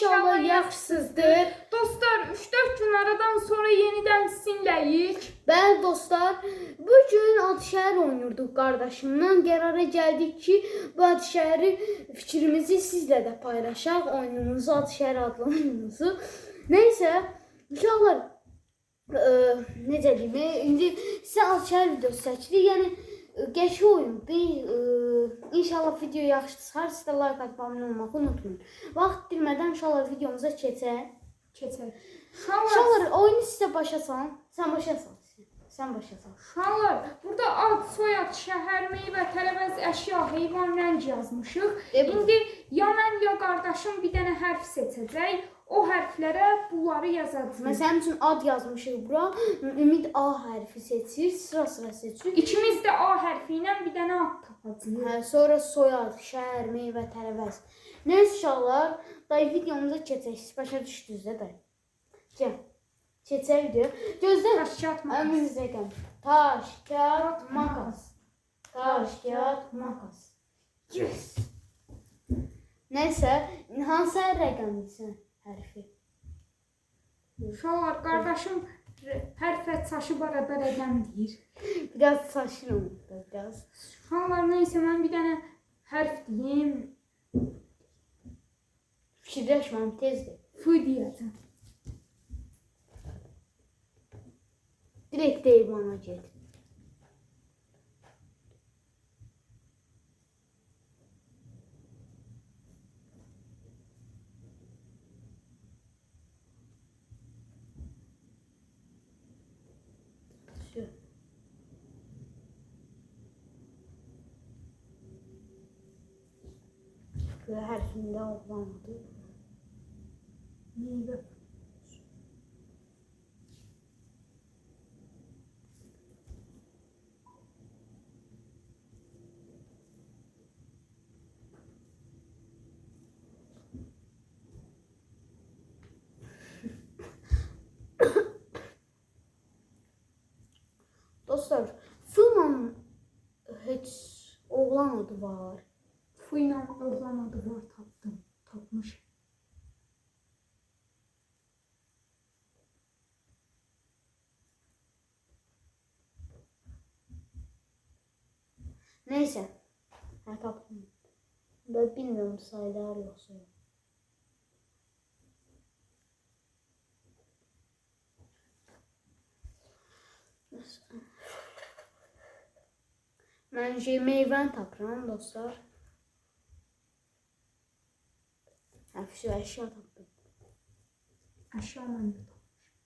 İnşallah yaxşısınızdır. Dostlar, 3-4 gün aradan sonra yenidən sizinləyik. Bəli dostlar, bugün Adşəhər oynuyorduk qardaşımla. Qərara gəldik ki, bu Adşəhəri fikrimizi sizlə də paylaşaq. Oyunumuzu, Adşəhər adlı oyunumuzu. Neysə, uşaqlar, necə deyim, indi sizə Adşəhər videosu çəkirik. Yəni, qəşəng oyundur. İnşallah video yaxşı çıxar. Siz də like atıb abunə olmağı unutmayın. Vaxt itirmədən inşallah videomuza keçək. Uşaqlar, oyunu sizə başa salın. Sən başa sal. Sən başa sal. Uşaqlar, burada ad, soyad, şəhər, meyvə, tərəvəz, əşya, heyvan, rəng yazmışıq. İndi ya mən ya qardaşım bir dənə hərf seçəcək. O hərflərə bunları yazacağıq. Məsələn üçün ad yazmışıq bura. Ümid A hərfi seçir, sıra seçir. İkimiz də A hərfi ilə bir dənə ad tapacağıq. Hə, sonra soyad, şəhər, meyvə, tərəvəz. Nəysə uşaqlar, dayı videomuza keçək. Siz başa düşdünüz də dayı. Gəl. Keçək video. Gözlə. Taş, kağıt, makas. Əmrinizə gəl. Taş, kağıt, makas. Taş, kağıt, makas. Yes. Nəysə, hansı rəqəmlisən hərfi? Uşaqlar, qardaşım hərfə çaşıb arada rəqəm deyir. Biraz saçın biraz. Uşaqlar, neysə mən bir dənə hərf deyim. Fikirləşməm, tezdir. F deyəcəm. Direkt deyib bana get. Ve harfinde olmadı. Meyvə. Dostlar, Fı'nın heç oğlan adı var. F ilə oğlan adı var, tapmış. Neyse. Ha tapdım. Ben bilmiyorum sayılar yoksa. Məncə meyvəni tapıram dostlar. Həfşi əşya tapdım. Əşya mən də tapmışım.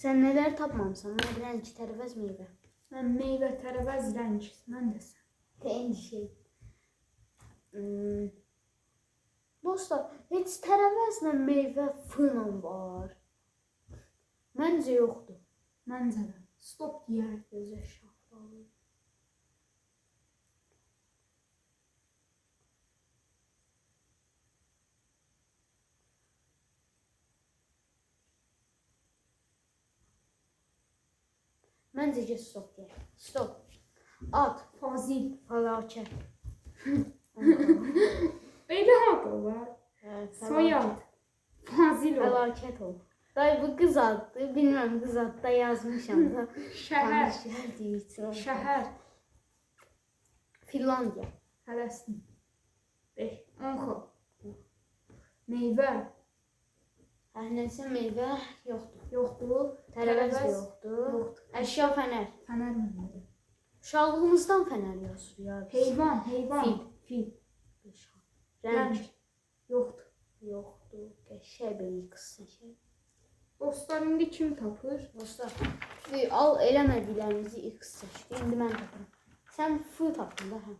Sən nələr tapmamısan? Mən bilən ki, tərəvəz meyvə. Mən meyvə, tərəvəz, rəng. Mən də sən. Eyni şey. Dostlar, heç tərəvəzlə meyvə F'la var. Məncə yoxdur. Məncə də. Stop deyər. Gözə şaxtalı. Məncə ki, stop deyər. Stop. Ad. Fazil. Fəlakət. Elə ad olar. Soyad. Fazil ol. Fəlakət ol. Dayı bu qız addı. Bilməm qız adda yazmışam da. Şəhər. Şəhər deyirsən. Şəhər. Finlandiya. Fələstin. 10 xo. Meyvə. Nəsə meyvə yoxdur. Yoxdur. Tərəvəz yoxdur. Yoxdur. Əşya fənər. Fənər məndə. Uşaqlığımızdan fənər yazır ya. Heyvan. Fil. Rəng. Yoxdur. Yoxdur. Qəşəng bir qız seçək. Dostlar, indi kim tapır? Dostlar, al eləmədiklərimizi X seçdi. İndi mən tapıram. Sən F tapdın da hə.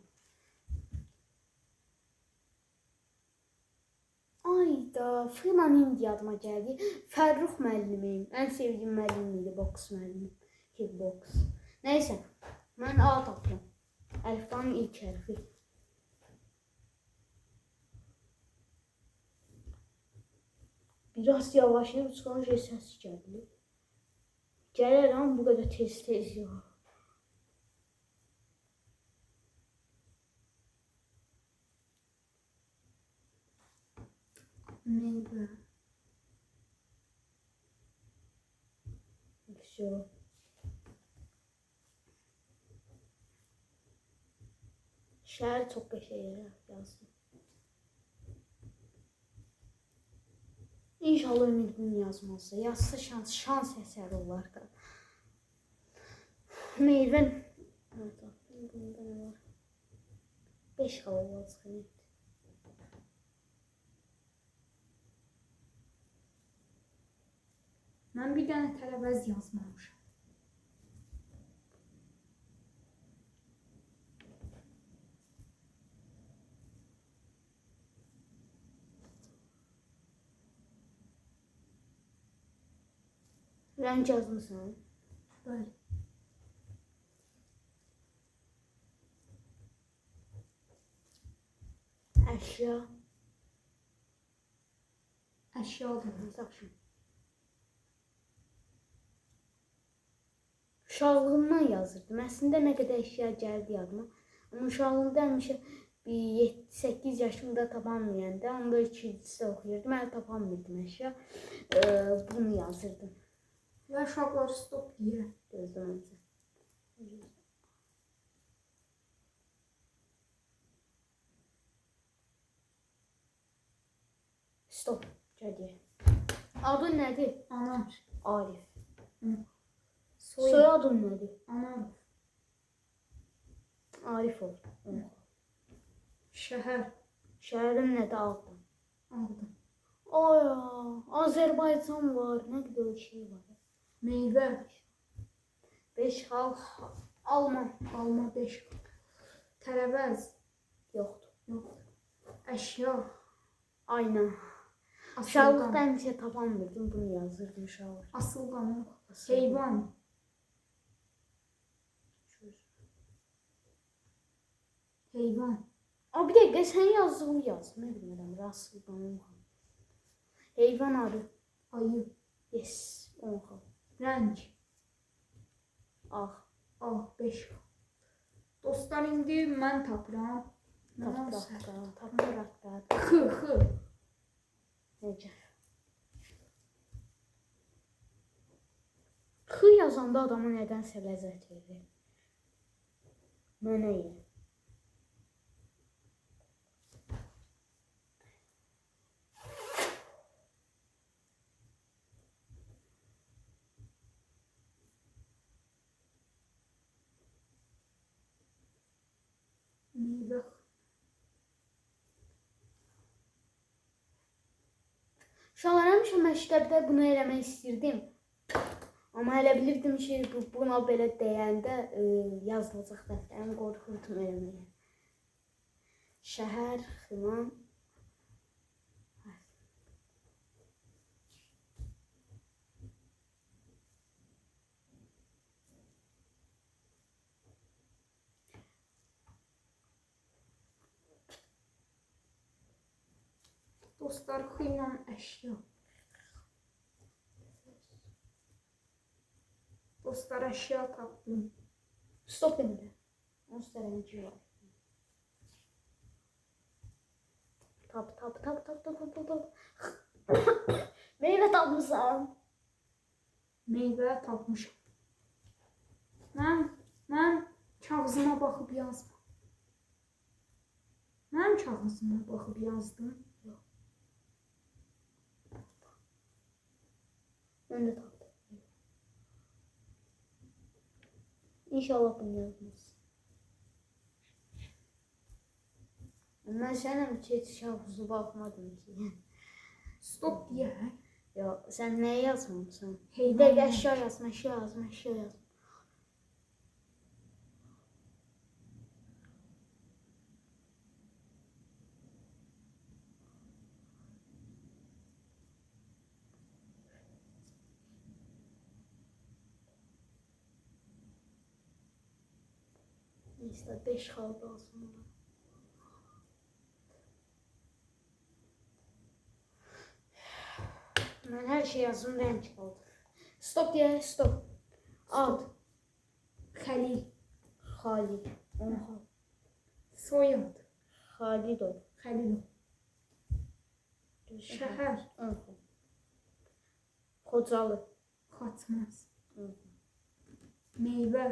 Ayda, F-la indi yadıma gəldi. Fərrux müəllimim. Ən sevdiyim müəllim idi, boks müəllimi. Kickboks. Nəysə, mən A tapdım. Əlifbanın ilk hərfi. Biraz yavaşlayıb çıxan şey səs gəldi. Gələr amma bu qədər tez yox. Meyvə. Все. Şəhər çox qəşəng yazdım. İnşallah Ümid bunu yazmazsa. Yazsa şans əsəri olar da. Meyvə. Bunda nə var? 5 xal olacaq. Mən bir dənə tərəvəz yazmamışam. Rəng yazmısan? Bəli. Əşya. Əşyadır. Yaxşı. Uşaqlığımdan yazırdım. Əslində nə qədər əşya gəldi yadıma. Amma uşaqlığımda həmişə 7-8 yaşımda tapanmayanda, onda 2-ci oxuyurdum. Hələ tapanmırdım əşya. Bunu yazırdım. Və uşaqlar stop deyir. Gözləm öncə. Stop. Gəl. Adın nədir? Anar. Arif. Soy. Soyadın nədir? Anar. Arifov. Şəhər. Şəhərin nədir? Ağdam. Ağdam. Aya, Azərbaycan var. Nə qədər şey var. Meyvə. 5 xal. Alma. Alma 5 xal. Tərəvəz. Yoxdur. Yoxdur. Əşya. Ayna. Uşaqlıqda həmişə tapanmırdım. Bunu yazırdım uşaqlar. Asılqan. Heyvan. Heyvan. Bir dəqiqə, sən yazdığını yaz. Nə bilmirəm, Asılqan. Heyvan adı. Ayı. Yes. 10 xal. Rəng. Ağ. Ağ 5 xal. Dostlar, indi mən tapıram. Tapıraq. X. Necə? X yazanda adamı nədənsə ləzzət verir. Mənə ye. Meyvə. Uşaqlar, həmişə məktəbdə bunu eləmək istirdim. Amma elə bilirdim ki, buna belə deyəndə yazılacaq dəftərim, qorxurdum eləməyə. Şəhər, ximan. Dostlar, xıyla əşya. Dostlar, əşya tapdım. Stop indi. 10 rəngi var. Tap. Meyvə tapmışam. Meyvə tapmışam. Mən kağızıma baxıb yazma. Mən kağızıma baxıb yazdım. Mən də tapdım. İnşallah bunu yazmaz. Mən sənəm ki, heç kağızı baxmadım ki. Stop deyək. Ya, sən nəyə yazmamısan? Heyvan. Bir dəqiqə əşya yazma. Neyse, 5 xal lazım ona. Mən hər şey yazdım, rəng qaldı. Stop deyə, stop. Ad. Xəlil. Xalid. 10 xal. Soyad. Xalidov. Xəlilov. Şəhər. Xocalı. Xatmaz. Meyvə.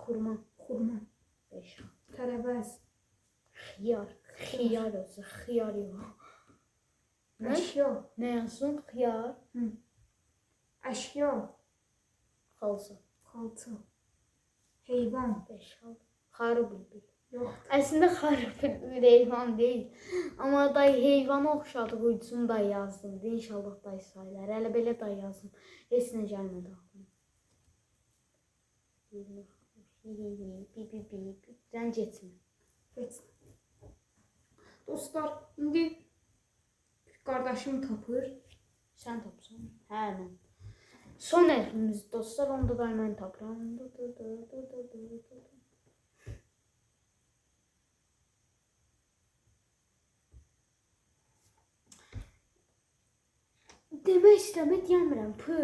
Xurma. Xurma. 5 al. Tərəvəz. Xiyar. Xiyar olsa. Xiyar yox. Ne? Əşya. Ne yazsın? Xiyar. Əşya. Xalça. Xalça. Heyvan. 5 al. Xarı bülbül. Yox. Əslində xarı bülbül heyvan deyil. Amma dayı heyvana oxşadığı üçün dayı yazdım. İnşallah dayı sayılar. Hələ belə dayı yazdım. Heç nə gəlmədi aklıma. Sən getmə. Heç. Dostlar, indi qardaşım tapır. Sən tapsan. Hə, mən. Son hərfimiz dostlar, onda da mən tapıram. Demək istəmə deyəmirəm. P.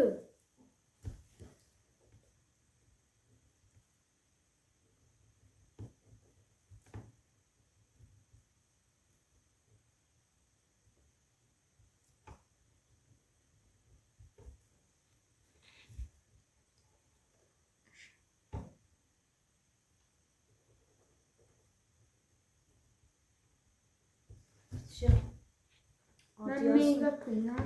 Mən meyvə pıyla.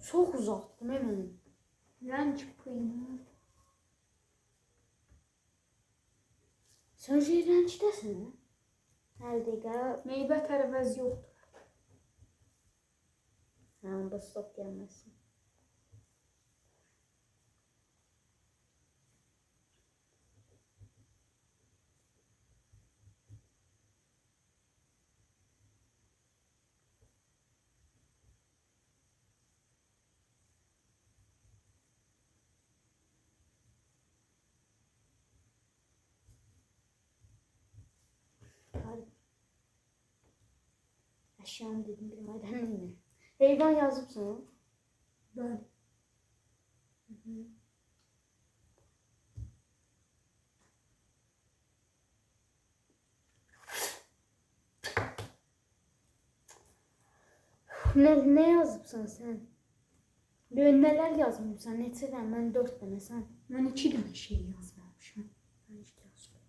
Çox uzaqdır mənim. Rəng pıyla. Sən rəngdəsən, hə? Hər dəqiqə. Meyvə tərəvəz yoxdur. Hə, onda stop gəlməsin. Əşyam dedim, bilmədən nə? Heyvan yazıbsan? Bəli. Ne yazıbsan sən? Nələr yazmamısan? Neçə dənə? Mən 4 dənə, sən? Mən 2 dənə şey yazmamışam. Mən işte yazdım.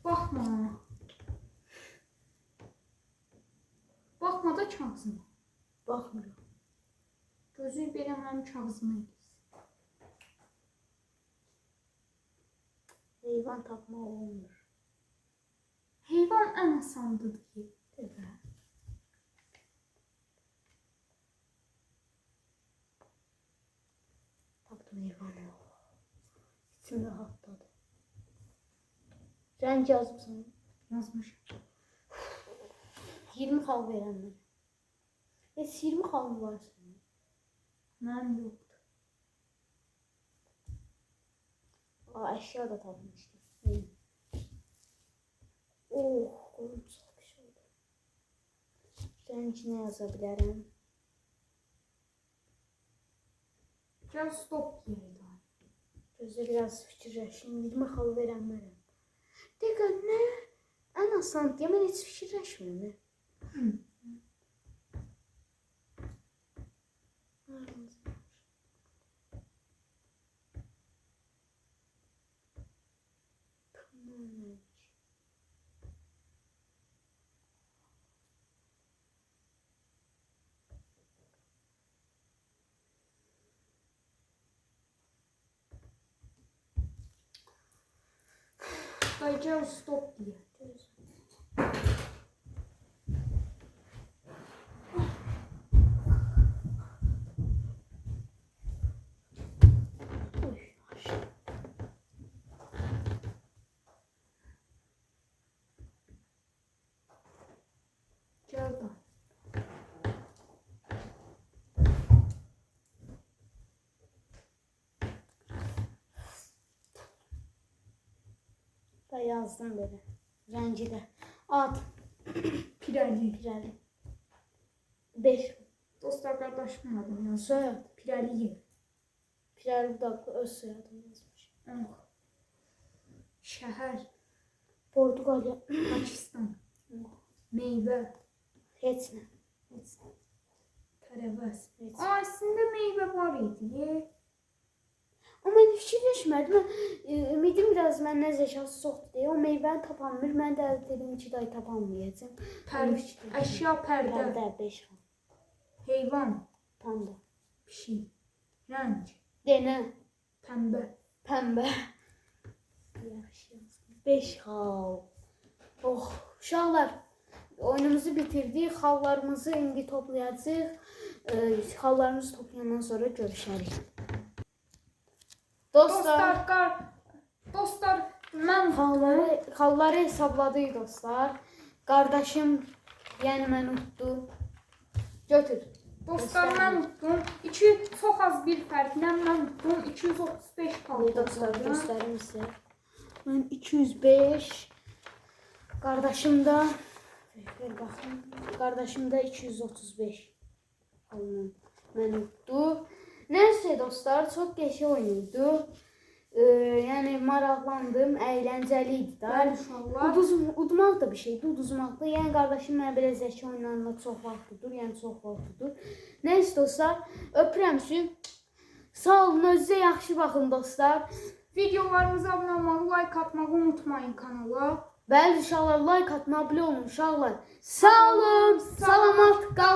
Baxma. Baxma da kağızıma. Baxmıram. Gözü belə mənim kağızıma edirsən. Heyvan tapmaq olmur. Heyvan ən asandır ki. Dəvə. Tapdım heyvanı. İçim rahatladı. Rəng yazıbsan? Yazmışam. 20 xal verəm mən. Heç 20 xal mı var sənin? Mənim yoxdur. Əşya da tapmışdım. Oh, qoyum çox pis oldu. Rəng nə yaza bilərəm? Gəl stop deyək daha. Gözəl yaz fikirləşim. 20 xal verəm mənəm. Dəqiqə nə? Ən asan deyə mən heç fikirləşmirəm. Dayı gəl stop deyək. Və yazdım belə. Rəngi də. Ad. Pirəli. Pirəli. 5. Dostlar, qardaşımın adını yaz. Soyad. Pirəliyev. Pirəli bir dakika öz soyadını yazmış. Şəhər. Portuqaliya. Pakistan. Meyvə. Heç nə. Tərəvəz. Heç. Əslində meyvə var idi. Amma mən fikirləşmədim. Ümidim biraz məndən zəkası çoxdur deyə o meyvəni tapanmır. Mən də dedim ki, day tapanmayacağım. Əşya, pərdə. Pərdə 5. Heyvan. Panda. Pişik. Rəng. Denə. Pəmbə. Pəmbə. Yaxşı yazdım. 5 xal. Oh, uşaqlar. Oyunumuzu bitirdik. Xallarımızı indi toplayacağıq. Xallarımızı toplayandan sonra görüşərik. Dostlar, mən Xalları hesabladık dostlar. Qardaşım, yəni mən unutdu. Götür. Dostlar, mən unutdum. Çox az bir fərqlə mən unutdum. 235 xal Dostlar, göstərim sizə. Mən 205. Qardaşım da ver baxın. Qardaşım da 235. Alman. Mən unutdu. Nəysə dostlar, çox qəşəng oyun idi. Yəni maraqlandım, əyləncəli idi də. Bəli, uşaqlar. Udmaq da bir şeydir, uduzmaq da. Yəni qardaşım mənə belə zəki oyunlarına çox vaxt tutur, Nəysə dostlar, öpürəm sizi. Sağ olun, özünüzə yaxşı baxın dostlar. Videolarımıza abunə olmağı, like atmağı unutmayın kanala. Bəli uşaqlar, like atmağı, abunə olun uşaqlar. Sağ olun, salamat qalın.